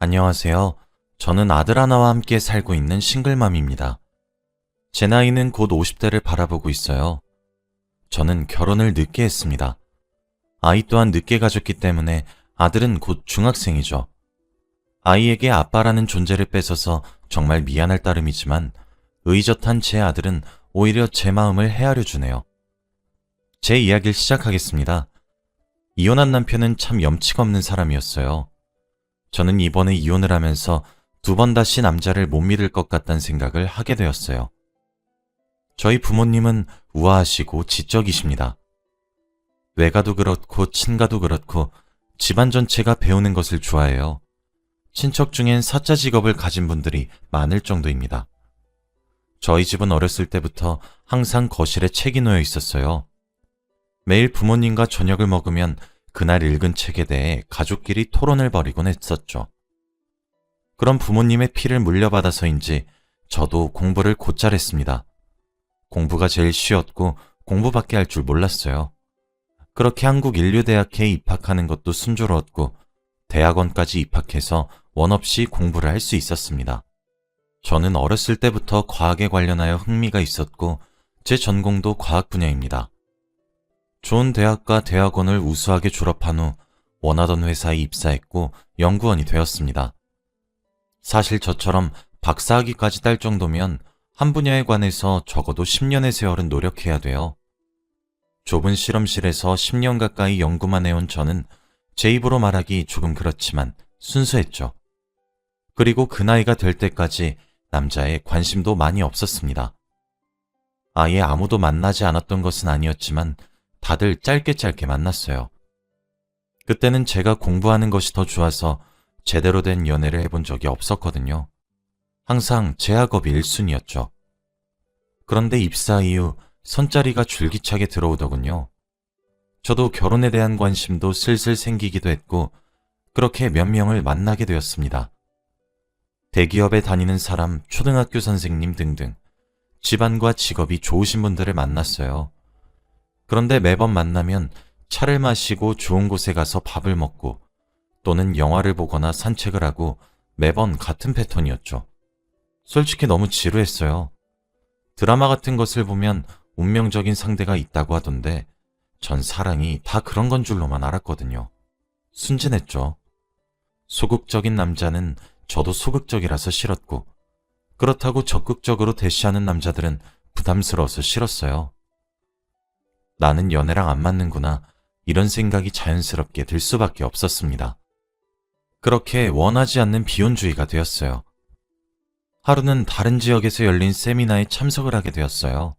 안녕하세요. 저는 아들 하나와 함께 살고 있는 싱글맘입니다. 제 나이는 곧 50대를 바라보고 있어요. 저는 결혼을 늦게 했습니다. 아이 또한 늦게 가졌기 때문에 아들은 곧 중학생이죠. 아이에게 아빠라는 존재를 뺏어서 정말 미안할 따름이지만 의젓한 제 아들은 오히려 제 마음을 헤아려 주네요. 제 이야기를 시작하겠습니다. 이혼한 남편은 참 염치가 없는 사람이었어요. 저는 이번에 이혼을 하면서 두 번 다시 남자를 못 믿을 것 같다는 생각을 하게 되었어요. 저희 부모님은 우아하시고 지적이십니다. 외가도 그렇고 친가도 그렇고 집안 전체가 배우는 것을 좋아해요. 친척 중엔 사자 직업을 가진 분들이 많을 정도입니다. 저희 집은 어렸을 때부터 항상 거실에 책이 놓여 있었어요. 매일 부모님과 저녁을 먹으면 그날 읽은 책에 대해 가족끼리 토론을 벌이곤 했었죠. 그런 부모님의 피를 물려받아서인지 저도 공부를 곧잘 했습니다. 공부가 제일 쉬웠고 공부밖에 할 줄 몰랐어요. 그렇게 한국인류대학회에 입학하는 것도 순조로웠고 대학원까지 입학해서 원 없이 공부를 할 수 있었습니다. 저는 어렸을 때부터 과학에 관련하여 흥미가 있었고 제 전공도 과학 분야입니다. 좋은 대학과 대학원을 우수하게 졸업한 후 원하던 회사에 입사했고 연구원이 되었습니다. 사실 저처럼 박사학위까지 딸 정도면 한 분야에 관해서 적어도 10년의 세월은 노력해야 돼요. 좁은 실험실에서 10년 가까이 연구만 해온 저는 제 입으로 말하기 조금 그렇지만 순수했죠. 그리고 그 나이가 될 때까지 남자에 관심도 많이 없었습니다. 아예 아무도 만나지 않았던 것은 아니었지만 다들 짧게 만났어요. 그때는 제가 공부하는 것이 더 좋아서 제대로 된 연애를 해본 적이 없었거든요. 항상 제 학업이 1순위였죠. 그런데 입사 이후 선자리가 줄기차게 들어오더군요. 저도 결혼에 대한 관심도 슬슬 생기기도 했고 그렇게 몇 명을 만나게 되었습니다. 대기업에 다니는 사람, 초등학교 선생님 등등 집안과 직업이 좋으신 분들을 만났어요. 그런데 매번 만나면 차를 마시고 좋은 곳에 가서 밥을 먹고 또는 영화를 보거나 산책을 하고 매번 같은 패턴이었죠. 솔직히 너무 지루했어요. 드라마 같은 것을 보면 운명적인 상대가 있다고 하던데 전 사랑이 다 그런 건 줄로만 알았거든요. 순진했죠. 소극적인 남자는 저도 소극적이라서 싫었고 그렇다고 적극적으로 대시하는 남자들은 부담스러워서 싫었어요. 나는 연애랑 안 맞는구나 이런 생각이 자연스럽게 들 수밖에 없었습니다. 그렇게 원하지 않는 비혼주의가 되었어요. 하루는 다른 지역에서 열린 세미나에 참석을 하게 되었어요.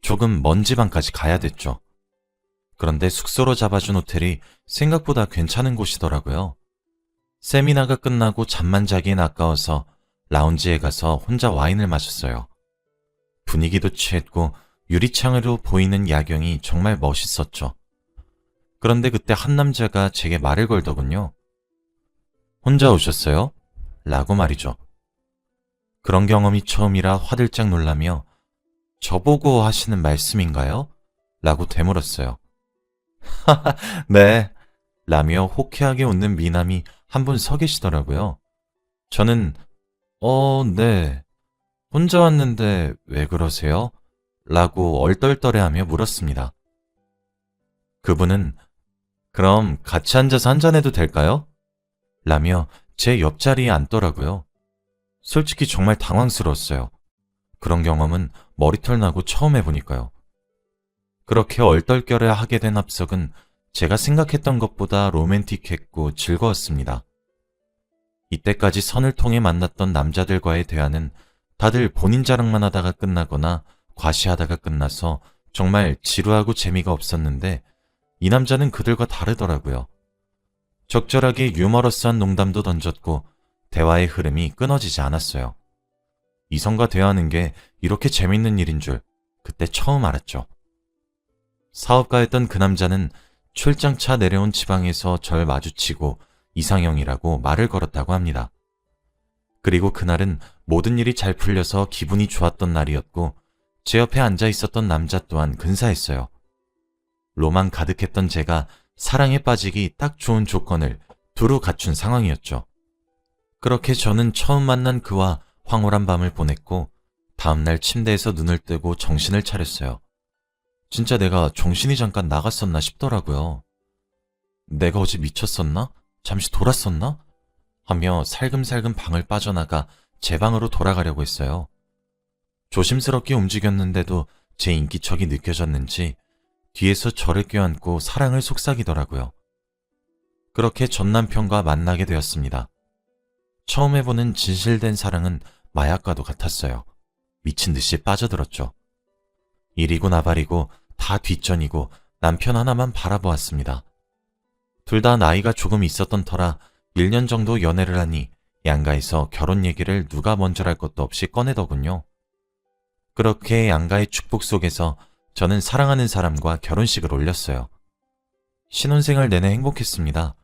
조금 먼 지방까지 가야 됐죠. 그런데 숙소로 잡아준 호텔이 생각보다 괜찮은 곳이더라고요. 세미나가 끝나고 잠만 자기엔 아까워서 라운지에 가서 혼자 와인을 마셨어요. 분위기도 취했고 유리창으로 보이는 야경이 정말 멋있었죠. 그런데 그때 한 남자가 제게 말을 걸더군요. 혼자 오셨어요? 라고 말이죠. 그런 경험이 처음이라 화들짝 놀라며 저보고 하시는 말씀인가요? 라고 되물었어요. 네. 라며 호쾌하게 웃는 미남이 한 분 서 계시더라고요. 저는 네. 혼자 왔는데 왜 그러세요? 라고 얼떨떨해하며 물었습니다. 그분은 그럼 같이 앉아서 한잔해도 될까요? 라며 제 옆자리에 앉더라고요. 솔직히 정말 당황스러웠어요. 그런 경험은 머리털 나고 처음 해보니까요. 그렇게 얼떨결에 하게 된 합석은 제가 생각했던 것보다 로맨틱했고 즐거웠습니다. 이때까지 선을 통해 만났던 남자들과의 대화는 다들 본인 자랑만 하다가 끝나거나 과시하다가 끝나서 정말 지루하고 재미가 없었는데 이 남자는 그들과 다르더라고요. 적절하게 유머러스한 농담도 던졌고 대화의 흐름이 끊어지지 않았어요. 이성과 대화하는 게 이렇게 재밌는 일인 줄 그때 처음 알았죠. 사업가였던 그 남자는 출장차 내려온 지방에서 절 마주치고 이상형이라고 말을 걸었다고 합니다. 그리고 그날은 모든 일이 잘 풀려서 기분이 좋았던 날이었고 제 옆에 앉아 있었던 남자 또한 근사했어요. 로망 가득했던 제가 사랑에 빠지기 딱 좋은 조건을 두루 갖춘 상황이었죠. 그렇게 저는 처음 만난 그와 황홀한 밤을 보냈고 다음날 침대에서 눈을 뜨고 정신을 차렸어요. 진짜 내가 정신이 잠깐 나갔었나 싶더라고요. 내가 어제 미쳤었나? 잠시 돌았었나? 하며 살금살금 방을 빠져나가 제 방으로 돌아가려고 했어요. 조심스럽게 움직였는데도 제 인기척이 느껴졌는지 뒤에서 저를 껴안고 사랑을 속삭이더라고요. 그렇게 전 남편과 만나게 되었습니다. 처음 해보는 진실된 사랑은 마약과도 같았어요. 미친 듯이 빠져들었죠. 이리고 나발이고 다 뒷전이고 남편 하나만 바라보았습니다. 둘 다 나이가 조금 있었던 터라 1년 정도 연애를 하니 양가에서 결혼 얘기를 누가 먼저랄 것도 없이 꺼내더군요. 그렇게 양가의 축복 속에서 저는 사랑하는 사람과 결혼식을 올렸어요. 신혼생활 내내 행복했습니다.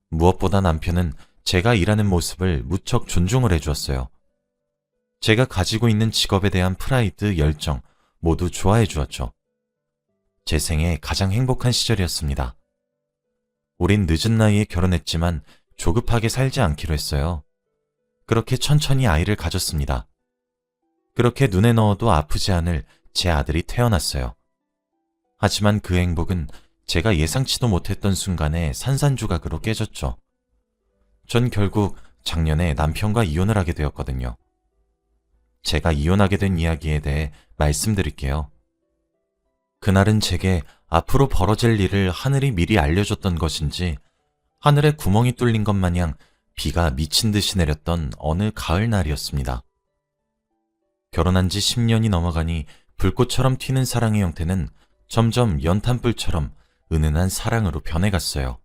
무엇보다 남편은 제가 일하는 모습을 무척 존중을 해주었어요. 제가 가지고 있는 직업에 대한 프라이드, 열정 모두 좋아해 주었죠. 제 생애 가장 행복한 시절이었습니다. 우린 늦은 나이에 결혼했지만 조급하게 살지 않기로 했어요. 그렇게 천천히 아이를 가졌습니다. 그렇게 눈에 넣어도 아프지 않을 제 아들이 태어났어요. 하지만 그 행복은 제가 예상치도 못했던 순간에 산산조각으로 깨졌죠. 전 결국 작년에 남편과 이혼을 하게 되었거든요. 제가 이혼하게 된 이야기에 대해 말씀드릴게요. 그날은 제게 앞으로 벌어질 일을 하늘이 미리 알려줬던 것인지 하늘에 구멍이 뚫린 것 마냥 비가 미친 듯이 내렸던 어느 가을 날이었습니다. 결혼한 지 10년이 넘어가니 불꽃처럼 튀는 사랑의 형태는 점점 연탄불처럼 은은한 사랑으로 변해갔어요.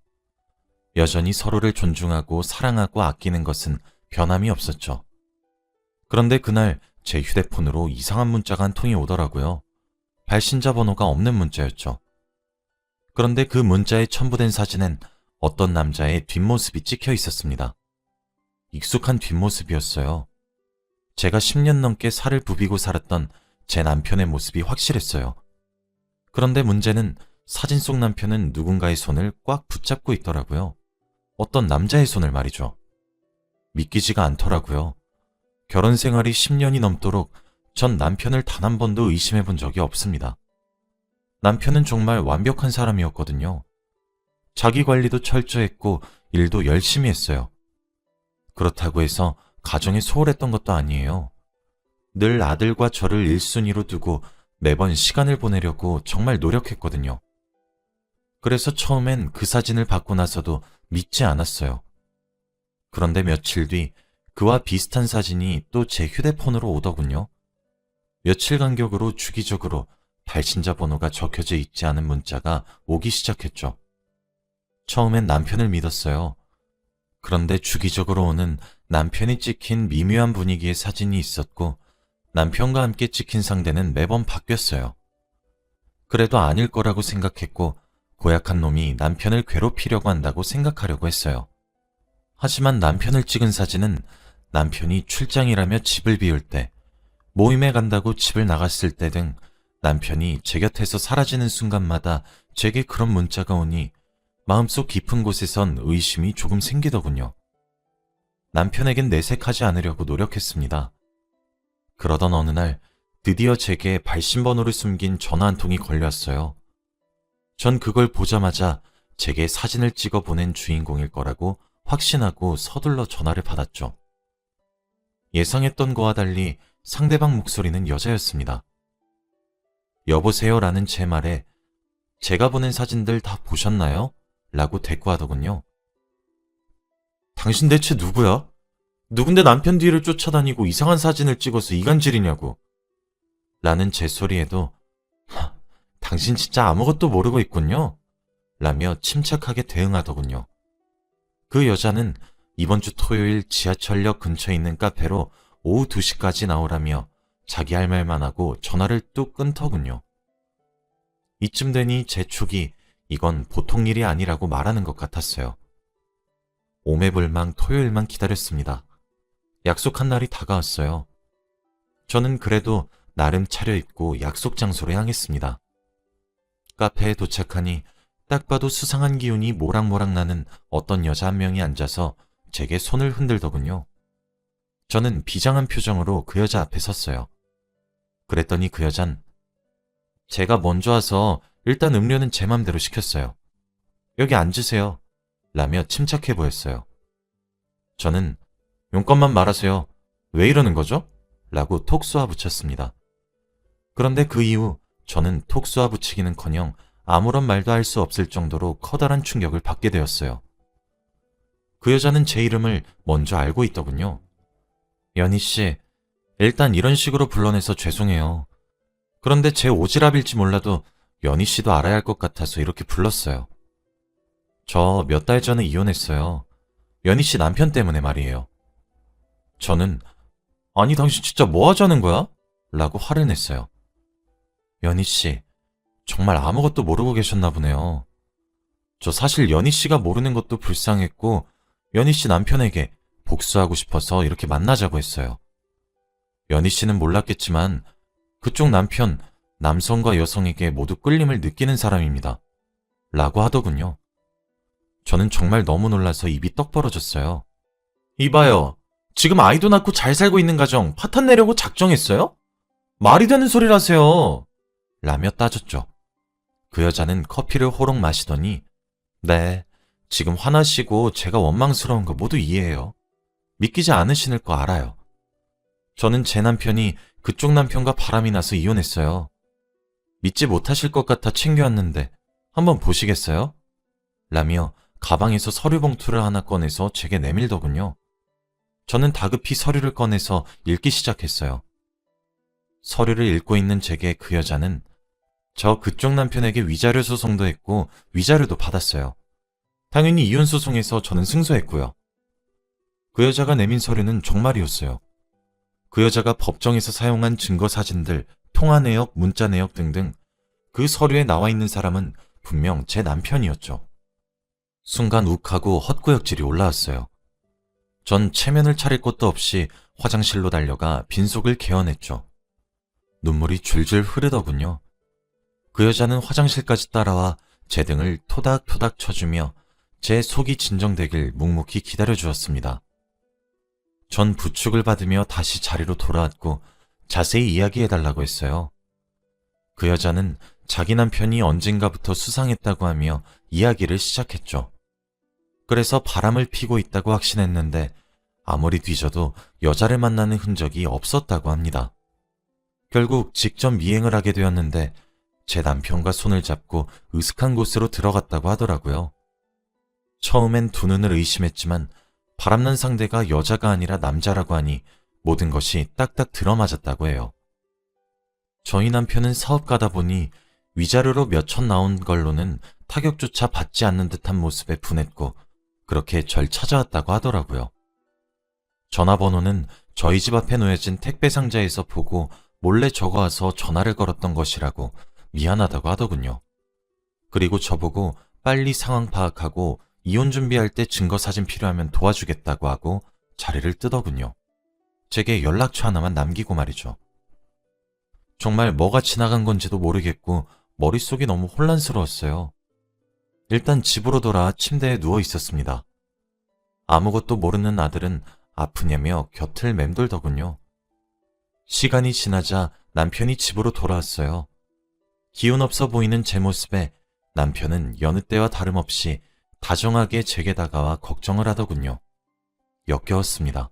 여전히 서로를 존중하고 사랑하고 아끼는 것은 변함이 없었죠. 그런데 그날 제 휴대폰으로 이상한 문자가 한 통이 오더라고요. 발신자 번호가 없는 문자였죠. 그런데 그 문자에 첨부된 사진엔 어떤 남자의 뒷모습이 찍혀 있었습니다. 익숙한 뒷모습이었어요. 제가 10년 넘게 살을 부비고 살았던 제 남편의 모습이 확실했어요. 그런데 문제는 사진 속 남편은 누군가의 손을 꽉 붙잡고 있더라고요. 어떤 남자의 손을 말이죠. 믿기지가 않더라고요. 결혼 생활이 10년이 넘도록 전 남편을 단 한 번도 의심해 본 적이 없습니다. 남편은 정말 완벽한 사람이었거든요. 자기 관리도 철저했고 일도 열심히 했어요. 그렇다고 해서 가정에 소홀했던 것도 아니에요. 늘 아들과 저를 1순위로 두고 매번 시간을 보내려고 정말 노력했거든요. 그래서 처음엔 그 사진을 받고 나서도 믿지 않았어요. 그런데 며칠 뒤 그와 비슷한 사진이 또 제 휴대폰으로 오더군요. 며칠 간격으로 주기적으로 발신자 번호가 적혀져 있지 않은 문자가 오기 시작했죠. 처음엔 남편을 믿었어요. 그런데 주기적으로 오는 남편이 찍힌 미묘한 분위기의 사진이 있었고 남편과 함께 찍힌 상대는 매번 바뀌었어요. 그래도 아닐 거라고 생각했고 고약한 놈이 남편을 괴롭히려고 한다고 생각하려고 했어요. 하지만 남편을 찍은 사진은 남편이 출장이라며 집을 비울 때, 모임에 간다고 집을 나갔을 때 등 남편이 제 곁에서 사라지는 순간마다 제게 그런 문자가 오니 마음속 깊은 곳에선 의심이 조금 생기더군요. 남편에겐 내색하지 않으려고 노력했습니다. 그러던 어느 날 드디어 제게 발신번호를 숨긴 전화 한 통이 걸려왔어요. 전 그걸 보자마자 제게 사진을 찍어 보낸 주인공일 거라고 확신하고 서둘러 전화를 받았죠. 예상했던 거와 달리 상대방 목소리는 여자였습니다. 여보세요 라는 제 말에 제가 보낸 사진들 다 보셨나요? 라고 대꾸하더군요. 당신 대체 누구야? 누군데 남편 뒤를 쫓아다니고 이상한 사진을 찍어서 이간질이냐고. 라는 제 소리에도 당신 진짜 아무것도 모르고 있군요. 라며 침착하게 대응하더군요. 그 여자는 이번 주 토요일 지하철역 근처에 있는 카페로 오후 2시까지 나오라며 자기 할 말만 하고 전화를 뚝 끊더군요. 이쯤 되니 제 촉이 이건 보통 일이 아니라고 말하는 것 같았어요. 오매불망 토요일만 기다렸습니다. 약속한 날이 다가왔어요. 저는 그래도 나름 차려입고 약속 장소로 향했습니다. 카페에 도착하니 딱 봐도 수상한 기운이 모락모락 나는 어떤 여자 한 명이 앉아서 제게 손을 흔들더군요. 저는 비장한 표정으로 그 여자 앞에 섰어요. 그랬더니 그 여잔 제가 먼저 와서 일단 음료는 제 맘대로 시켰어요. 여기 앉으세요. 라며 침착해 보였어요. 저는 용건만 말하세요. 왜 이러는 거죠? 라고 톡 쏘아 붙였습니다. 그런데 그 이후 저는 톡 쏘아 붙이기는커녕 아무런 말도 할 수 없을 정도로 커다란 충격을 받게 되었어요. 그 여자는 제 이름을 먼저 알고 있더군요. 연희 씨, 일단 이런 식으로 불러내서 죄송해요. 그런데 제 오지랖일지 몰라도 연희 씨도 알아야 할 것 같아서 이렇게 불렀어요. 저 몇 달 전에 이혼했어요. 연희 씨 남편 때문에 말이에요. 저는 아니 당신 진짜 뭐 하자는 거야? 라고 화를 냈어요. 연희 씨, 정말 아무것도 모르고 계셨나 보네요. 저 사실 연희 씨가 모르는 것도 불쌍했고 연희 씨 남편에게 복수하고 싶어서 이렇게 만나자고 했어요. 연희 씨는 몰랐겠지만 그쪽 남편, 남성과 여성에게 모두 끌림을 느끼는 사람입니다. 라고 하더군요. 저는 정말 너무 놀라서 입이 떡 벌어졌어요. 이봐요. 지금 아이도 낳고 잘 살고 있는 가정 파탄 내려고 작정했어요? 말이 되는 소리를 하세요. 라며 따졌죠. 그 여자는 커피를 호롱 마시더니 네, 지금 화나시고 제가 원망스러운 거 모두 이해해요. 믿기지 않으시는 거 알아요. 저는 제 남편이 그쪽 남편과 바람이 나서 이혼했어요. 믿지 못하실 것 같아 챙겨왔는데 한번 보시겠어요? 라며 가방에서 서류 봉투를 하나 꺼내서 제게 내밀더군요. 저는 다급히 서류를 꺼내서 읽기 시작했어요. 서류를 읽고 있는 제게 그 여자는 저 그쪽 남편에게 위자료 소송도 했고 위자료도 받았어요. 당연히 이혼 소송에서 저는 승소했고요. 그 여자가 내민 서류는 정말이었어요. 그 여자가 법정에서 사용한 증거 사진들, 통화 내역, 문자 내역 등등 그 서류에 나와 있는 사람은 분명 제 남편이었죠. 순간 욱하고 헛구역질이 올라왔어요. 전 체면을 차릴 것도 없이 화장실로 달려가 빈속을 개어냈죠. 눈물이 줄줄 흐르더군요. 그 여자는 화장실까지 따라와 제 등을 토닥토닥 쳐주며 제 속이 진정되길 묵묵히 기다려주었습니다. 전 부축을 받으며 다시 자리로 돌아왔고 자세히 이야기해달라고 했어요. 그 여자는 자기 남편이 언젠가부터 수상했다고 하며 이야기를 시작했죠. 그래서 바람을 피고 있다고 확신했는데 아무리 뒤져도 여자를 만나는 흔적이 없었다고 합니다. 결국 직접 미행을 하게 되었는데 제 남편과 손을 잡고 으슥한 곳으로 들어갔다고 하더라고요. 처음엔 두 눈을 의심했지만 바람난 상대가 여자가 아니라 남자라고 하니 모든 것이 딱딱 들어맞았다고 해요. 저희 남편은 사업가다 보니 위자료로 몇천 나온 걸로는 타격조차 받지 않는 듯한 모습에 분했고 그렇게 절 찾아왔다고 하더라고요. 전화번호는 저희 집 앞에 놓여진 택배 상자에서 보고 몰래 적어와서 전화를 걸었던 것이라고 미안하다고 하더군요. 그리고 저보고 빨리 상황 파악하고 이혼 준비할 때 증거 사진 필요하면 도와주겠다고 하고 자리를 뜨더군요. 제게 연락처 하나만 남기고 말이죠. 정말 뭐가 지나간 건지도 모르겠고 머릿속이 너무 혼란스러웠어요. 일단 집으로 돌아 침대에 누워 있었습니다. 아무것도 모르는 아들은 아프냐며 곁을 맴돌더군요. 시간이 지나자 남편이 집으로 돌아왔어요. 기운 없어 보이는 제 모습에 남편은 여느 때와 다름없이 다정하게 제게 다가와 걱정을 하더군요. 역겨웠습니다.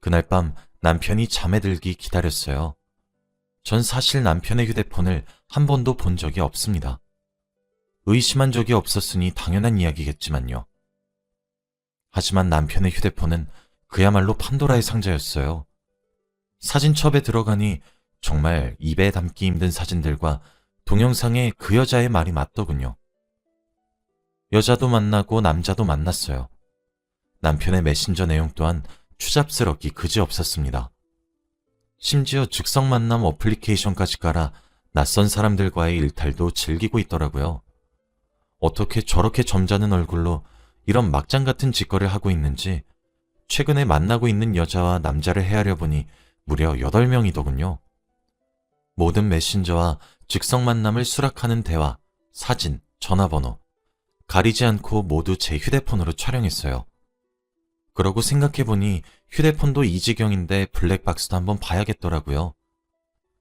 그날 밤 남편이 잠에 들기 기다렸어요. 전 사실 남편의 휴대폰을 한 번도 본 적이 없습니다. 의심한 적이 없었으니 당연한 이야기겠지만요. 하지만 남편의 휴대폰은 그야말로 판도라의 상자였어요. 사진첩에 들어가니 정말 입에 담기 힘든 사진들과 동영상에 그 여자의 말이 맞더군요. 여자도 만나고 남자도 만났어요. 남편의 메신저 내용 또한 추잡스럽기 그지없었습니다. 심지어 즉석 만남 어플리케이션까지 깔아 낯선 사람들과의 일탈도 즐기고 있더라고요. 어떻게 저렇게 점잖은 얼굴로 이런 막장 같은 짓거리를 하고 있는지 최근에 만나고 있는 여자와 남자를 헤아려 보니 무려 8명이더군요. 모든 메신저와 즉석 만남을 수락하는 대화, 사진, 전화번호 가리지 않고 모두 제 휴대폰으로 촬영했어요. 그러고 생각해보니 휴대폰도 이 지경인데 블랙박스도 한번 봐야겠더라고요.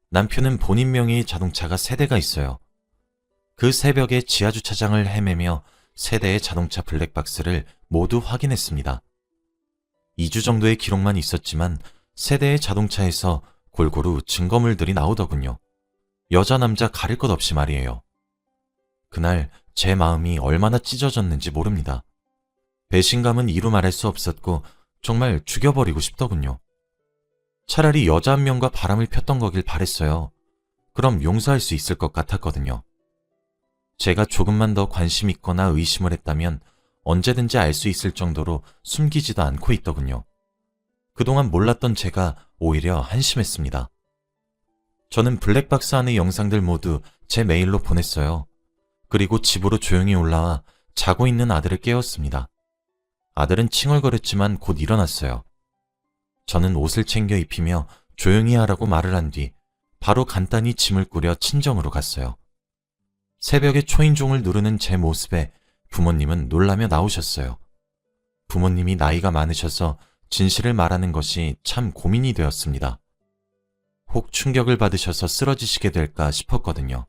남편은 본인 명의 자동차가 3대가 있어요. 그 새벽에 지하주차장을 헤매며 3대의 자동차 블랙박스를 모두 확인했습니다. 2주 정도의 기록만 있었지만 3대의 자동차에서 골고루 증거물들이 나오더군요. 여자 남자 가릴 것 없이 말이에요. 그날 제 마음이 얼마나 찢어졌는지 모릅니다. 배신감은 이루 말할 수 없었고 정말 죽여버리고 싶더군요. 차라리 여자 한 명과 바람을 폈던 거길 바랬어요. 그럼 용서할 수 있을 것 같았거든요. 제가 조금만 더 관심 있거나 의심을 했다면 언제든지 알 수 있을 정도로 숨기지도 않고 있더군요. 그동안 몰랐던 제가 오히려 한심했습니다. 저는 블랙박스 안의 영상들 모두 제 메일로 보냈어요. 그리고 집으로 조용히 올라와 자고 있는 아들을 깨웠습니다. 아들은 칭얼거렸지만 곧 일어났어요. 저는 옷을 챙겨 입히며 조용히 하라고 말을 한 뒤 바로 간단히 짐을 꾸려 친정으로 갔어요. 새벽에 초인종을 누르는 제 모습에 부모님은 놀라며 나오셨어요. 부모님이 나이가 많으셔서 진실을 말하는 것이 참 고민이 되었습니다. 혹 충격을 받으셔서 쓰러지시게 될까 싶었거든요.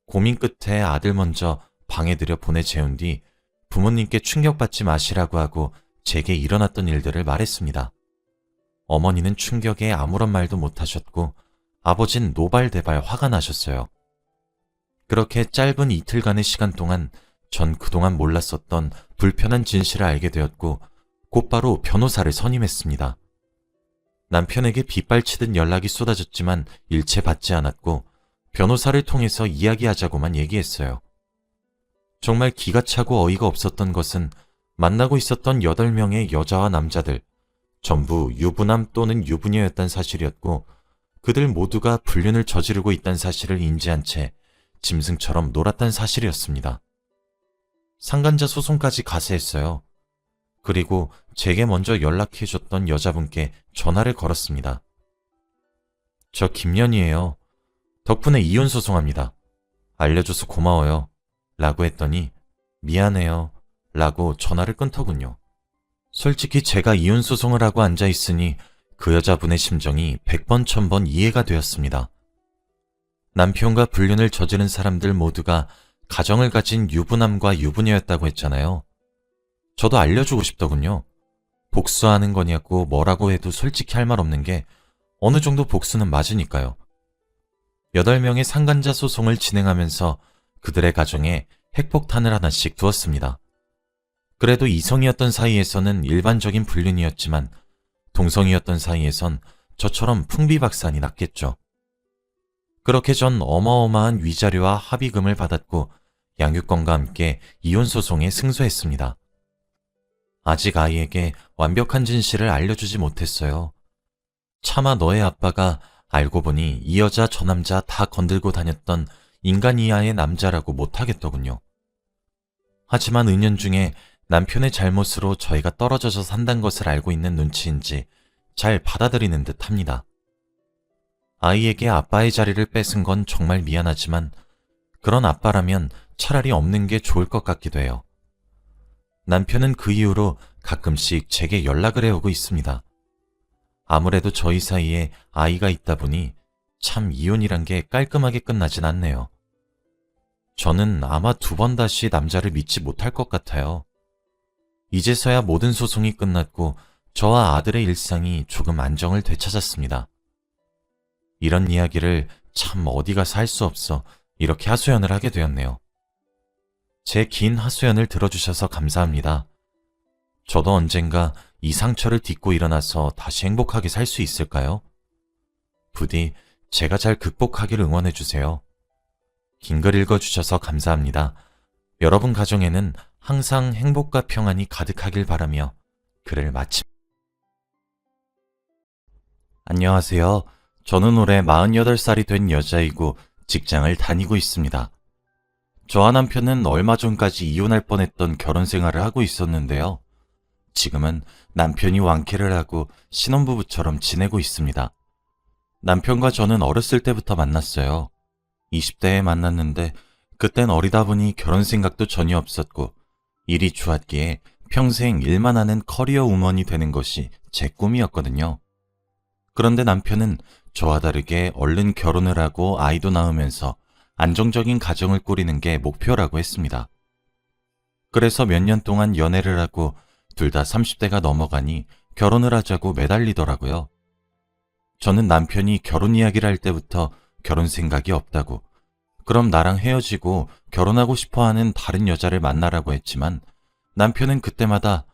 고민 끝에 아들 먼저 방에 들여 보내 재운 뒤 부모님께 충격받지 마시라고 하고 제게 일어났던 일들을 말했습니다. 어머니는 충격에 아무런 말도 못하셨고 아버진 노발대발 화가 나셨어요. 그렇게 짧은 이틀간의 시간 동안 전 그동안 몰랐었던 불편한 진실을 알게 되었고 곧바로 변호사를 선임했습니다. 남편에게 빗발치듯 연락이 쏟아졌지만 일체 받지 않았고 변호사를 통해서 이야기하자고만 얘기했어요. 정말 기가 차고 어이가 없었던 것은 만나고 있었던 8명의 여자와 남자들 전부 유부남 또는 유부녀였단 사실이었고 그들 모두가 불륜을 저지르고 있다는 사실을 인지한 채 짐승처럼 놀았다는 사실이었습니다. 상간자 소송까지 가세했어요. 그리고 제게 먼저 연락해줬던 여자분께 전화를 걸었습니다. 저 김연이에요. 덕분에 이혼 소송합니다. 알려줘서 고마워요. 라고 했더니 미안해요. 라고 전화를 끊더군요. 솔직히 제가 이혼 소송을 하고 앉아있으니 그 여자분의 심정이 100번 1000번 이해가 되었습니다. 남편과 불륜을 저지른 사람들 모두가 가정을 가진 유부남과 유부녀였다고 했잖아요. 저도 알려주고 싶더군요. 복수하는 거냐고 뭐라고 해도 솔직히 할 말 없는 게 어느 정도 복수는 맞으니까요. 8명의 상간자 소송을 진행하면서 그들의 가정에 핵폭탄을 하나씩 두었습니다. 그래도 이성이었던 사이에서는 일반적인 불륜이었지만 동성이었던 사이에선 저처럼 풍비박산이 났겠죠. 그렇게 전 어마어마한 위자료와 합의금을 받았고 양육권과 함께 이혼소송에 승소했습니다. 아직 아이에게 완벽한 진실을 알려주지 못했어요. 차마 너의 아빠가 알고 보니 이 여자 저 남자 다 건들고 다녔던 인간 이하의 남자라고 못하겠더군요. 하지만 은연중에 남편의 잘못으로 저희가 떨어져서 산다는 것을 알고 있는 눈치인지 잘 받아들이는 듯 합니다. 아이에게 아빠의 자리를 뺏은 건 정말 미안하지만 그런 아빠라면 차라리 없는 게 좋을 것 같기도 해요. 남편은 그 이후로 가끔씩 제게 연락을 해오고 있습니다. 아무래도 저희 사이에 아이가 있다 보니 참 이혼이란 게 깔끔하게 끝나진 않네요. 저는 아마 2번 다시 남자를 믿지 못할 것 같아요. 이제서야 모든 소송이 끝났고 저와 아들의 일상이 조금 안정을 되찾았습니다. 이런 이야기를 참 어디 가서 할 수 없어 이렇게 하소연을 하게 되었네요. 제 긴 하소연을 들어주셔서 감사합니다. 저도 언젠가 이 상처를 딛고 일어나서 다시 행복하게 살 수 있을까요? 부디 제가 잘 극복하길 응원해주세요. 긴 글 읽어주셔서 감사합니다. 여러분 가정에는 항상 행복과 평안이 가득하길 바라며 글을 마칩니다. 안녕하세요. 저는 올해 48살이 된 여자이고 직장을 다니고 있습니다. 저와 남편은 얼마 전까지 이혼할 뻔했던 결혼 생활을 하고 있었는데요. 지금은 남편이 완쾌를 하고 신혼부부처럼 지내고 있습니다. 남편과 저는 어렸을 때부터 만났어요. 20대에 만났는데 그땐 어리다 보니 결혼 생각도 전혀 없었고 일이 좋았기에 평생 일만 하는 커리어 우먼이 되는 것이 제 꿈이었거든요. 그런데 남편은 저와 다르게 얼른 결혼을 하고 아이도 낳으면서 안정적인 가정을 꾸리는 게 목표라고 했습니다. 그래서 몇 년 동안 연애를 하고 둘 다 30대가 넘어가니 결혼을 하자고 매달리더라고요. 저는 남편이 결혼 이야기를 할 때부터 결혼 생각이 없다고, 그럼 나랑 헤어지고 결혼하고 싶어 하는 다른 여자를 만나라고 했지만 남편은 그때마다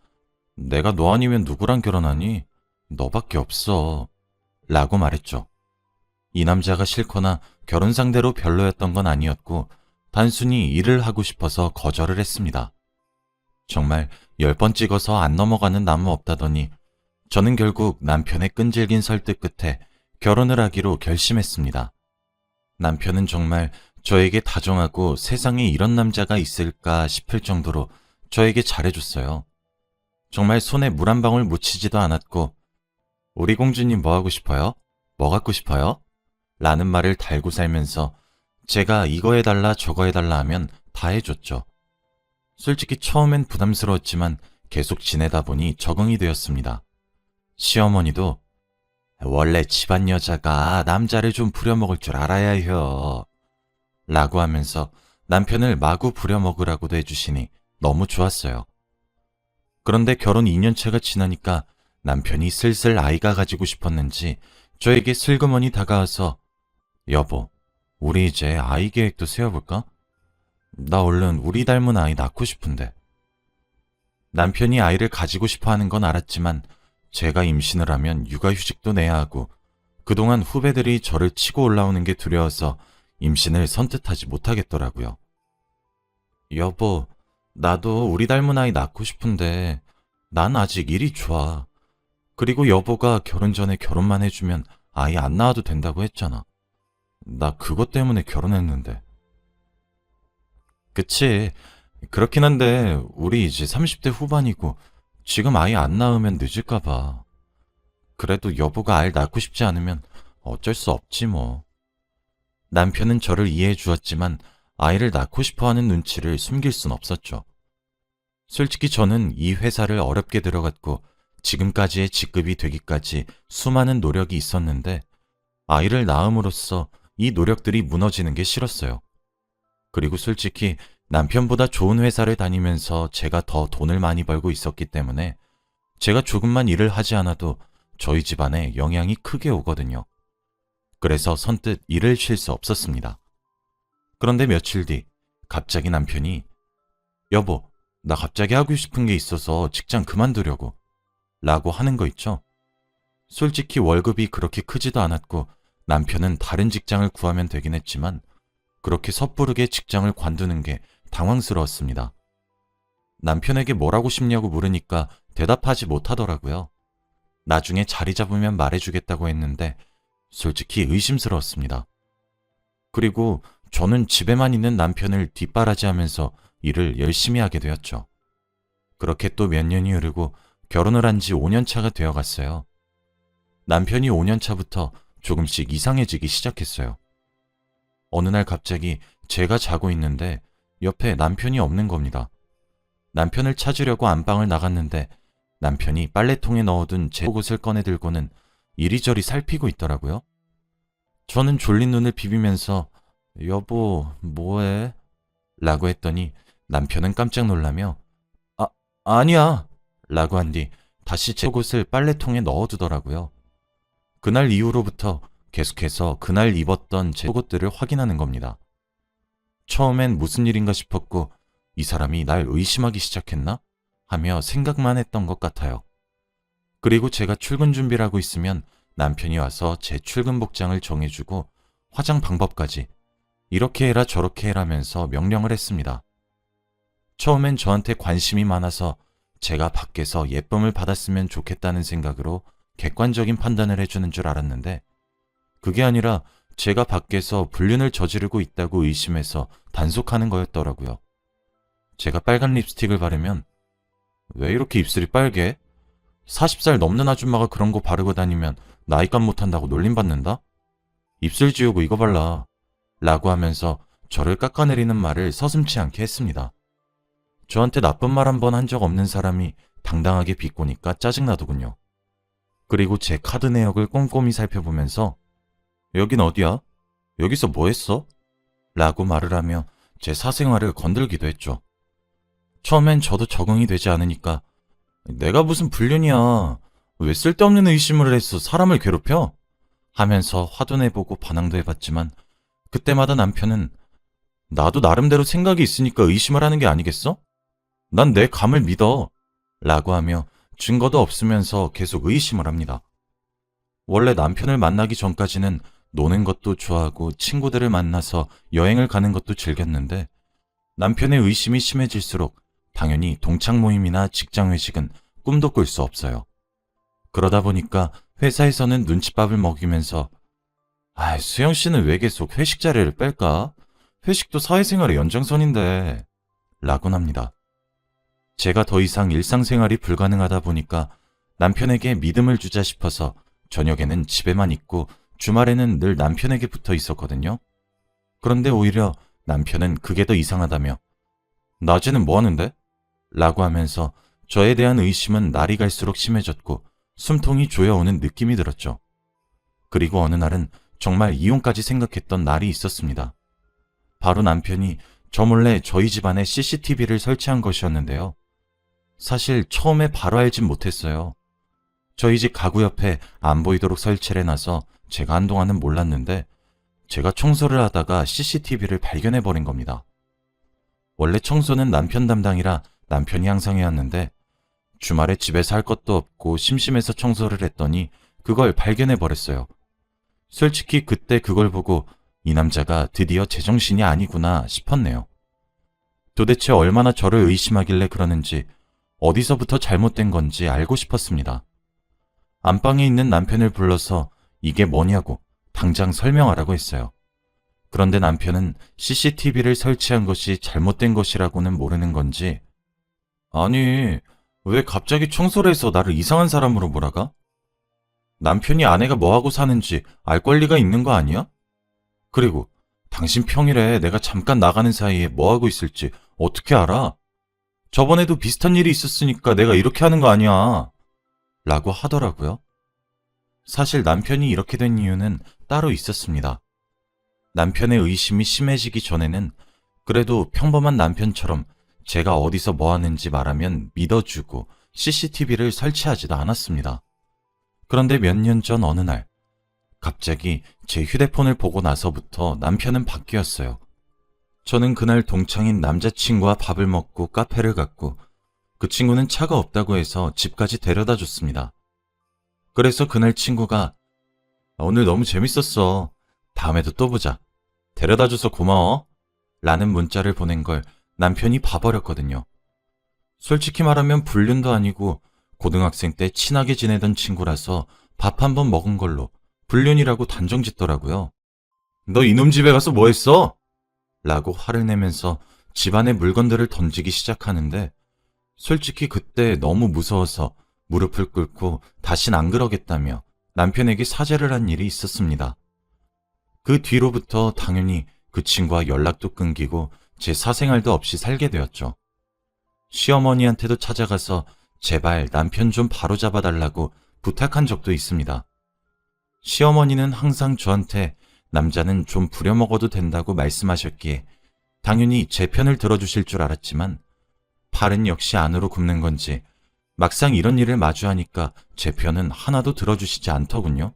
내가 너 아니면 누구랑 결혼하니? 너밖에 없어. 라고 말했죠. 이 남자가 싫거나 결혼 상대로 별로였던 건 아니었고 단순히 일을 하고 싶어서 거절을 했습니다. 정말 10번 찍어서 안 넘어가는 나무 없다더니 저는 결국 남편의 끈질긴 설득 끝에 결혼을 하기로 결심했습니다. 남편은 정말 저에게 다정하고 세상에 이런 남자가 있을까 싶을 정도로 저에게 잘해줬어요. 정말 손에 물 한 방울 묻히지도 않았고 우리 공주님 뭐 하고 싶어요? 뭐 갖고 싶어요? 라는 말을 달고 살면서 제가 이거 해달라 저거 해달라 하면 다 해줬죠. 솔직히 처음엔 부담스러웠지만 계속 지내다 보니 적응이 되었습니다. 시어머니도 원래 집안 여자가 남자를 좀 부려먹을 줄 알아야 해요. 라고 하면서 남편을 마구 부려먹으라고도 해주시니 너무 좋았어요. 그런데 결혼 2년차가 지나니까 남편이 슬슬 아이가 가지고 싶었는지 저에게 슬그머니 다가와서 여보, 우리 이제 아이 계획도 세워볼까? 나 얼른 우리 닮은 아이 낳고 싶은데. 남편이 아이를 가지고 싶어 하는 건 알았지만 제가 임신을 하면 육아휴직도 내야 하고 그동안 후배들이 저를 치고 올라오는 게 두려워서 임신을 선뜻하지 못하겠더라고요. 여보, 나도 우리 닮은 아이 낳고 싶은데 난 아직 일이 좋아. 그리고 여보가 결혼 전에 결혼만 해주면 아이 안 낳아도 된다고 했잖아. 나 그것 때문에 결혼했는데. 그치. 그렇긴 한데 우리 이제 30대 후반이고 지금 아이 안 낳으면 늦을까 봐. 그래도 여보가 아이를 낳고 싶지 않으면 어쩔 수 없지 뭐. 남편은 저를 이해해 주었지만 아이를 낳고 싶어하는 눈치를 숨길 순 없었죠. 솔직히 저는 이 회사를 어렵게 들어갔고 지금까지의 직급이 되기까지 수많은 노력이 있었는데 아이를 낳음으로써 이 노력들이 무너지는 게 싫었어요. 그리고 솔직히 남편보다 좋은 회사를 다니면서 제가 더 돈을 많이 벌고 있었기 때문에 제가 조금만 일을 하지 않아도 저희 집안에 영향이 크게 오거든요. 그래서 선뜻 일을 쉴 수 없었습니다. 그런데 며칠 뒤 갑자기 남편이 여보, 나 갑자기 하고 싶은 게 있어서 직장 그만두려고 라고 하는 거 있죠. 솔직히 월급이 그렇게 크지도 않았고 남편은 다른 직장을 구하면 되긴 했지만 그렇게 섣부르게 직장을 관두는 게 당황스러웠습니다. 남편에게 뭘 하고 싶냐고 물으니까 대답하지 못하더라고요. 나중에 자리 잡으면 말해주겠다고 했는데 솔직히 의심스러웠습니다. 그리고 저는 집에만 있는 남편을 뒷바라지하면서 일을 열심히 하게 되었죠. 그렇게 또 몇 년이 흐르고 결혼을 한 지 5년 차가 되어 갔어요. 남편이 5년 차부터 조금씩 이상해지기 시작했어요. 어느 날 갑자기 제가 자고 있는데 옆에 남편이 없는 겁니다. 남편을 찾으려고 안방을 나갔는데 남편이 빨래통에 넣어둔 제 속옷을 꺼내 들고는 이리저리 살피고 있더라고요. 저는 졸린 눈을 비비면서 여보, 뭐해? 라고 했더니 남편은 깜짝 놀라며 아니야! 라고 한 뒤 다시 제 속옷을 빨래통에 넣어두더라고요. 그날 이후로부터 계속해서 그날 입었던 제 속옷들을 확인하는 겁니다. 처음엔 무슨 일인가 싶었고 이 사람이 날 의심하기 시작했나? 하며 생각만 했던 것 같아요. 그리고 제가 출근 준비를 하고 있으면 남편이 와서 제 출근 복장을 정해주고 화장 방법까지 이렇게 해라 저렇게 해라면서 명령을 했습니다. 처음엔 저한테 관심이 많아서 제가 밖에서 예쁨을 받았으면 좋겠다는 생각으로 객관적인 판단을 해주는 줄 알았는데 그게 아니라 제가 밖에서 불륜을 저지르고 있다고 의심해서 단속하는 거였더라고요. 제가 빨간 립스틱을 바르면 왜 이렇게 입술이 빨개? 40살 넘는 아줌마가 그런 거 바르고 다니면 나이값 못한다고 놀림받는다? 입술 지우고 이거 발라 라고 하면서 저를 깎아내리는 말을 서슴지 않게 했습니다. 저한테 나쁜 말 한 번 한 적 없는 사람이 당당하게 비꼬니까 짜증나더군요. 그리고 제 카드 내역을 꼼꼼히 살펴보면서 여긴 어디야? 여기서 뭐 했어? 라고 말을 하며 제 사생활을 건들기도 했죠. 처음엔 저도 적응이 되지 않으니까 내가 무슨 불륜이야. 왜 쓸데없는 의심을 해서 사람을 괴롭혀? 하면서 화도 내보고 반항도 해봤지만 그때마다 남편은 나도 나름대로 생각이 있으니까 의심을 하는 게 아니겠어? 난 내 감을 믿어. 라고 하며 증거도 없으면서 계속 의심을 합니다. 원래 남편을 만나기 전까지는 노는 것도 좋아하고 친구들을 만나서 여행을 가는 것도 즐겼는데 남편의 의심이 심해질수록 당연히 동창 모임이나 직장 회식은 꿈도 꿀 수 없어요. 그러다 보니까 회사에서는 눈칫밥을 먹이면서 수영 씨는 왜 계속 회식 자리를 뺄까? 회식도 사회생활의 연장선인데 라곤 합니다. 제가 더 이상 일상생활이 불가능하다 보니까 남편에게 믿음을 주자 싶어서 저녁에는 집에만 있고 주말에는 늘 남편에게 붙어 있었거든요. 그런데 오히려 남편은 그게 더 이상하다며 낮에는 뭐 하는데? 라고 하면서 저에 대한 의심은 날이 갈수록 심해졌고 숨통이 조여오는 느낌이 들었죠. 그리고 어느 날은 정말 이혼까지 생각했던 날이 있었습니다. 바로 남편이 저 몰래 저희 집안에 CCTV를 설치한 것이었는데요. 사실 처음에 바로 알진 못했어요. 저희 집 가구 옆에 안 보이도록 설치를 해놔서 제가 한동안은 몰랐는데 제가 청소를 하다가 CCTV를 발견해버린 겁니다. 원래 청소는 남편 담당이라 남편이 항상 해왔는데 주말에 집에서 할 것도 없고 심심해서 청소를 했더니 그걸 발견해버렸어요. 솔직히 그때 그걸 보고 이 남자가 드디어 제정신이 아니구나 싶었네요. 도대체 얼마나 저를 의심하길래 그러는지 어디서부터 잘못된 건지 알고 싶었습니다. 안방에 있는 남편을 불러서 이게 뭐냐고 당장 설명하라고 했어요. 그런데 남편은 CCTV를 설치한 것이 잘못된 것이라고는 모르는 건지 아니, 왜 갑자기 청소를 해서 나를 이상한 사람으로 몰아가? 남편이 아내가 뭐하고 사는지 알 권리가 있는 거 아니야? 그리고 당신 평일에 내가 잠깐 나가는 사이에 뭐하고 있을지 어떻게 알아? 저번에도 비슷한 일이 있었으니까 내가 이렇게 하는 거 아니야. 라고 하더라고요. 사실 남편이 이렇게 된 이유는 따로 있었습니다. 남편의 의심이 심해지기 전에는 그래도 평범한 남편처럼 제가 어디서 뭐 하는지 말하면 믿어주고 CCTV를 설치하지도 않았습니다. 그런데 몇 년 전 어느 날 갑자기 제 휴대폰을 보고 나서부터 남편은 바뀌었어요. 저는 그날 동창인 남자친구와 밥을 먹고 카페를 갔고 그 친구는 차가 없다고 해서 집까지 데려다 줬습니다. 그래서 그날 친구가 오늘 너무 재밌었어. 다음에도 또 보자. 데려다 줘서 고마워. 라는 문자를 보낸 걸 남편이 봐버렸거든요. 솔직히 말하면 불륜도 아니고 고등학생 때 친하게 지내던 친구라서 밥 한 번 먹은 걸로 불륜이라고 단정 짓더라고요. 너 이놈 집에 가서 뭐 했어? 라고 화를 내면서 집안의 물건들을 던지기 시작하는데 솔직히 그때 너무 무서워서 무릎을 꿇고 다신 안 그러겠다며 남편에게 사죄를 한 일이 있었습니다. 그 뒤로부터 당연히 그 친구와 연락도 끊기고 제 사생활도 없이 살게 되었죠. 시어머니한테도 찾아가서 제발 남편 좀 바로잡아달라고 부탁한 적도 있습니다. 시어머니는 항상 저한테 남자는 좀 부려먹어도 된다고 말씀하셨기에 당연히 제 편을 들어주실 줄 알았지만 팔은 역시 안으로 굽는 건지 막상 이런 일을 마주하니까 제 편은 하나도 들어주시지 않더군요.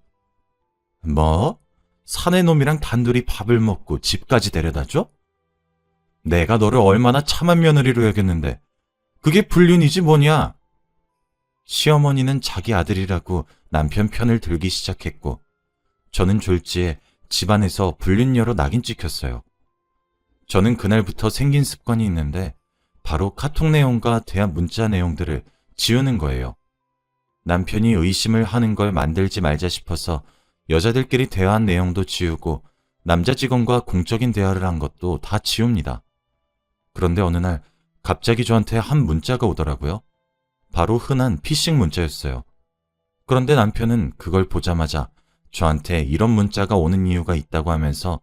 뭐? 사내 놈이랑 단둘이 밥을 먹고 집까지 데려다줘? 내가 너를 얼마나 참한 며느리로 여겼는데 그게 불륜이지 뭐냐? 시어머니는 자기 아들이라고 남편 편을 들기 시작했고 저는 졸지에 집안에서 불륜녀로 낙인 찍혔어요. 저는 그날부터 생긴 습관이 있는데 바로 카톡 내용과 대화 문자 내용들을 지우는 거예요. 남편이 의심을 하는 걸 만들지 말자 싶어서 여자들끼리 대화한 내용도 지우고 남자 직원과 공적인 대화를 한 것도 다 지웁니다. 그런데 어느 날 갑자기 저한테 한 문자가 오더라고요. 바로 흔한 피싱 문자였어요. 그런데 남편은 그걸 보자마자 저한테 이런 문자가 오는 이유가 있다고 하면서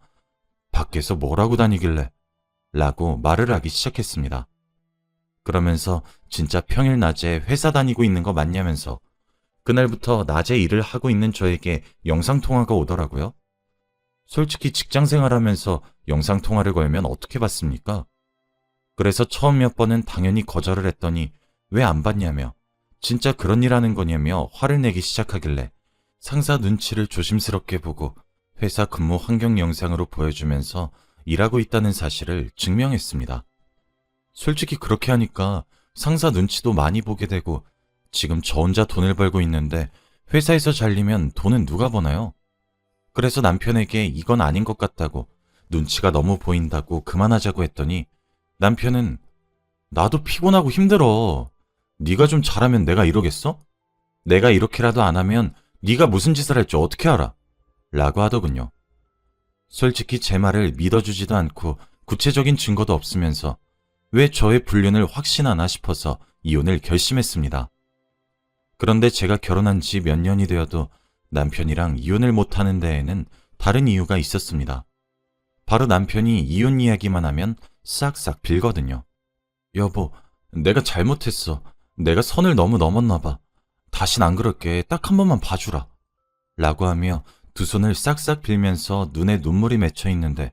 밖에서 뭘 하고 다니길래? 라고 말을 하기 시작했습니다. 그러면서 진짜 평일 낮에 회사 다니고 있는 거 맞냐면서 그날부터 낮에 일을 하고 있는 저에게 영상통화가 오더라고요. 솔직히 직장 생활하면서 영상통화를 걸면 어떻게 받습니까? 그래서 처음 몇 번은 당연히 거절을 했더니 왜 안 받냐며 진짜 그런 일 하는 거냐며 화를 내기 시작하길래 상사 눈치를 조심스럽게 보고 회사 근무 환경 영상으로 보여주면서 일하고 있다는 사실을 증명했습니다. 솔직히 그렇게 하니까 상사 눈치도 많이 보게 되고 지금 저 혼자 돈을 벌고 있는데 회사에서 잘리면 돈은 누가 버나요? 그래서 남편에게 이건 아닌 것 같다고 눈치가 너무 보인다고 그만하자고 했더니 남편은 나도 피곤하고 힘들어. 네가 좀 잘하면 내가 이러겠어? 내가 이렇게라도 안 하면 네가 무슨 짓을 할지 어떻게 알아? 라고 하더군요. 솔직히 제 말을 믿어주지도 않고 구체적인 증거도 없으면서 왜 저의 불륜을 확신하나 싶어서 이혼을 결심했습니다. 그런데 제가 결혼한 지 몇 년이 되어도 남편이랑 이혼을 못하는 데에는 다른 이유가 있었습니다. 바로 남편이 이혼 이야기만 하면 싹싹 빌거든요. 여보, 내가 잘못했어. 내가 선을 너무 넘었나 봐. 다신 안 그럴게. 딱 한 번만 봐주라. 라고 하며 두 손을 싹싹 빌면서 눈에 눈물이 맺혀 있는데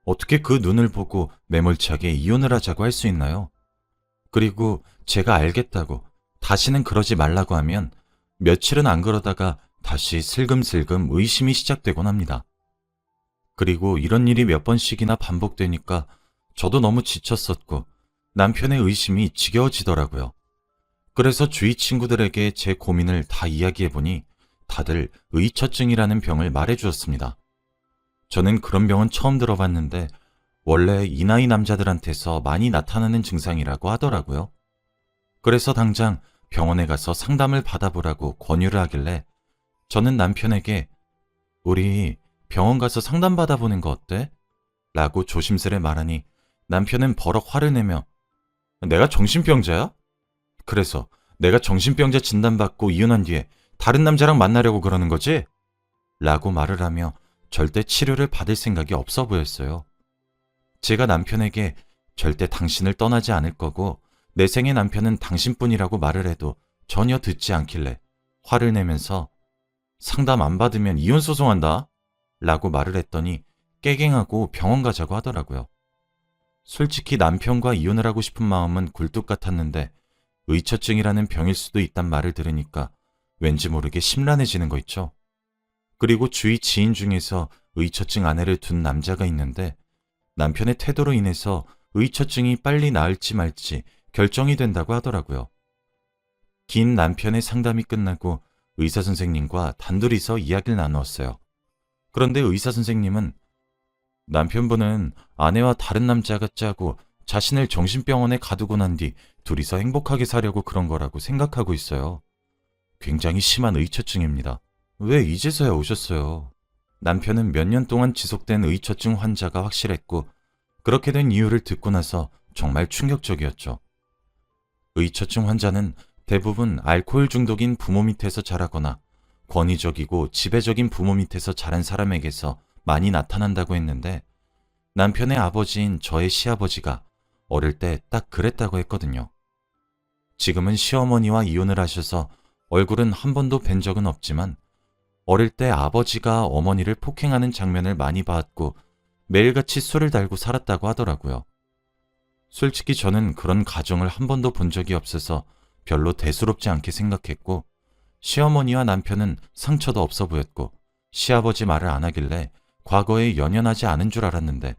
어떻게 그 눈을 보고 매몰차게 이혼을 하자고 할 수 있나요? 그리고 제가 알겠다고 다시는 그러지 말라고 하면 며칠은 안 그러다가 다시 슬금슬금 의심이 시작되곤 합니다. 그리고 이런 일이 몇 번씩이나 반복되니까 저도 너무 지쳤었고 남편의 의심이 지겨워지더라고요. 그래서 주위 친구들에게 제 고민을 다 이야기해보니 다들 의처증이라는 병을 말해주었습니다. 저는 그런 병은 처음 들어봤는데 원래 이 나이 남자들한테서 많이 나타나는 증상이라고 하더라고요. 그래서 당장 병원에 가서 상담을 받아보라고 권유를 하길래 저는 남편에게 우리 병원 가서 상담 받아보는 거 어때? 라고 조심스레 말하니 남편은 버럭 화를 내며 내가 정신병자야? 그래서 내가 정신병자 진단받고 이혼한 뒤에 다른 남자랑 만나려고 그러는 거지? 라고 말을 하며 절대 치료를 받을 생각이 없어 보였어요. 제가 남편에게 절대 당신을 떠나지 않을 거고 내 생의 남편은 당신뿐이라고 말을 해도 전혀 듣지 않길래 화를 내면서 상담 안 받으면 이혼 소송한다 라고 말을 했더니 깨갱하고 병원 가자고 하더라고요. 솔직히 남편과 이혼을 하고 싶은 마음은 굴뚝 같았는데 의처증이라는 병일 수도 있단 말을 들으니까 왠지 모르게 심란해지는 거 있죠. 그리고 주위 지인 중에서 의처증 아내를 둔 남자가 있는데 남편의 태도로 인해서 의처증이 빨리 나을지 말지 결정이 된다고 하더라고요. 긴 남편의 상담이 끝나고 의사 선생님과 단둘이서 이야기를 나누었어요. 그런데 의사 선생님은 남편분은 아내와 다른 남자가 짜고 자신을 정신병원에 가두고 난 뒤 둘이서 행복하게 사려고 그런 거라고 생각하고 있어요. 굉장히 심한 의처증입니다. 왜 이제서야 오셨어요? 남편은 몇 년 동안 지속된 의처증 환자가 확실했고 그렇게 된 이유를 듣고 나서 정말 충격적이었죠. 의처증 환자는 대부분 알코올 중독인 부모 밑에서 자라거나 권위적이고 지배적인 부모 밑에서 자란 사람에게서 많이 나타난다고 했는데 남편의 아버지인 저의 시아버지가 어릴 때 딱 그랬다고 했거든요. 지금은 시어머니와 이혼을 하셔서 얼굴은 한 번도 뵌 적은 없지만 어릴 때 아버지가 어머니를 폭행하는 장면을 많이 봤고 매일같이 술을 달고 살았다고 하더라고요. 솔직히 저는 그런 가정을 한 번도 본 적이 없어서 별로 대수롭지 않게 생각했고 시어머니와 남편은 상처도 없어 보였고 시아버지 말을 안 하길래 과거에 연연하지 않은 줄 알았는데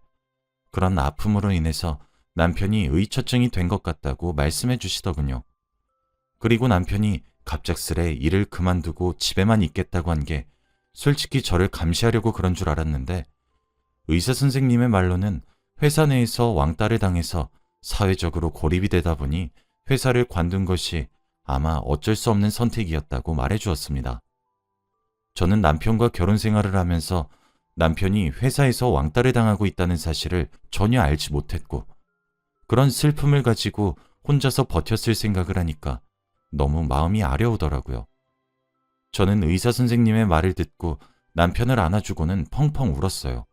그런 아픔으로 인해서 남편이 의처증이 된 것 같다고 말씀해 주시더군요. 그리고 남편이 갑작스레 일을 그만두고 집에만 있겠다고 한 게 솔직히 저를 감시하려고 그런 줄 알았는데 의사 선생님의 말로는 회사 내에서 왕따를 당해서 사회적으로 고립이 되다 보니 회사를 관둔 것이 아마 어쩔 수 없는 선택이었다고 말해 주었습니다. 저는 남편과 결혼 생활을 하면서 남편이 회사에서 왕따를 당하고 있다는 사실을 전혀 알지 못했고 그런 슬픔을 가지고 혼자서 버텼을 생각을 하니까 너무 마음이 아려오더라고요. 저는 의사 선생님의 말을 듣고 남편을 안아주고는 펑펑 울었어요.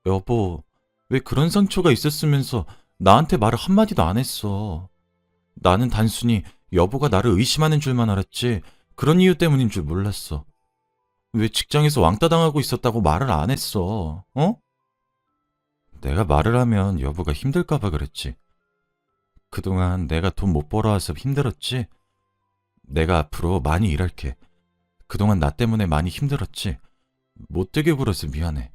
여보, 왜 그런 상처가 있었으면서 나한테 말을 한마디도 안 했어. 나는 단순히 여보가 나를 의심하는 줄만 알았지 그런 이유 때문인 줄 몰랐어. 왜 직장에서 왕따 당하고 있었다고 말을 안 했어? 어? 내가 말을 하면 여보가 힘들까봐 그랬지. 그동안 내가 돈 못 벌어와서 힘들었지? 내가 앞으로 많이 일할게. 그동안 나 때문에 많이 힘들었지? 못되게 굴어서 미안해.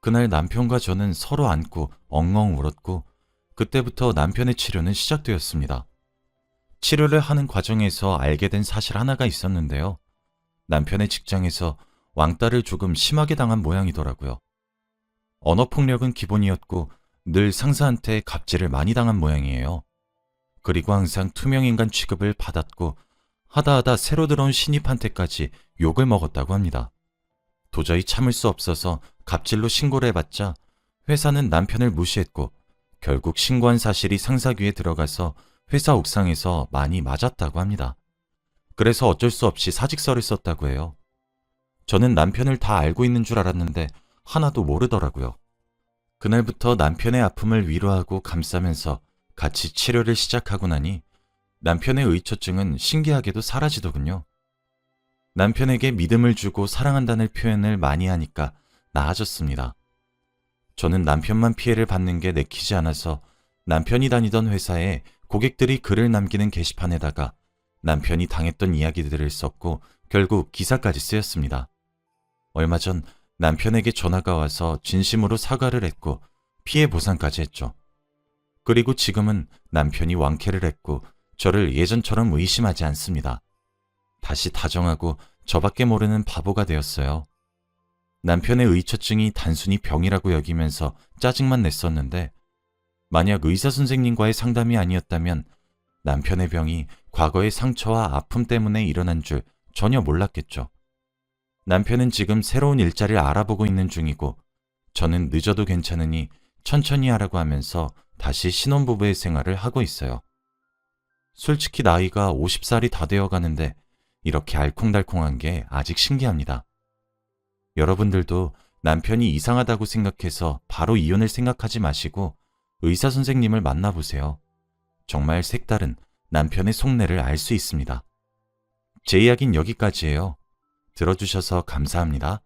그날 남편과 저는 서로 안고 엉엉 울었고 그때부터 남편의 치료는 시작되었습니다. 치료를 하는 과정에서 알게 된 사실 하나가 있었는데요. 남편의 직장에서 왕따를 조금 심하게 당한 모양이더라고요. 언어폭력은 기본이었고 늘 상사한테 갑질을 많이 당한 모양이에요. 그리고 항상 투명인간 취급을 받았고 하다하다 새로 들어온 신입한테까지 욕을 먹었다고 합니다. 도저히 참을 수 없어서 갑질로 신고를 해봤자 회사는 남편을 무시했고 결국 신고한 사실이 상사 귀에 들어가서 회사 옥상에서 많이 맞았다고 합니다. 그래서 어쩔 수 없이 사직서를 썼다고 해요. 저는 남편을 다 알고 있는 줄 알았는데 하나도 모르더라고요. 그날부터 남편의 아픔을 위로하고 감싸면서 같이 치료를 시작하고 나니 남편의 의처증은 신기하게도 사라지더군요. 남편에게 믿음을 주고 사랑한다는 표현을 많이 하니까 나아졌습니다. 저는 남편만 피해를 받는 게 내키지 않아서 남편이 다니던 회사에 고객들이 글을 남기는 게시판에다가 남편이 당했던 이야기들을 썼고 결국 기사까지 쓰였습니다. 얼마 전 남편에게 전화가 와서 진심으로 사과를 했고 피해 보상까지 했죠. 그리고 지금은 남편이 왕쾌를 했고 저를 예전처럼 의심하지 않습니다. 다시 다정하고 저밖에 모르는 바보가 되었어요. 남편의 의처증이 단순히 병이라고 여기면서 짜증만 냈었는데 만약 의사 선생님과의 상담이 아니었다면 남편의 병이 과거의 상처와 아픔 때문에 일어난 줄 전혀 몰랐겠죠. 남편은 지금 새로운 일자리를 알아보고 있는 중이고 저는 늦어도 괜찮으니 천천히 하라고 하면서 다시 신혼부부의 생활을 하고 있어요. 솔직히 나이가 50살이 다 되어 가는데 이렇게 알콩달콩한 게 아직 신기합니다. 여러분들도 남편이 이상하다고 생각해서 바로 이혼을 생각하지 마시고 의사 선생님을 만나보세요. 정말 색다른 남편의 속내를 알 수 있습니다. 제 이야기는 여기까지예요. 들어주셔서 감사합니다.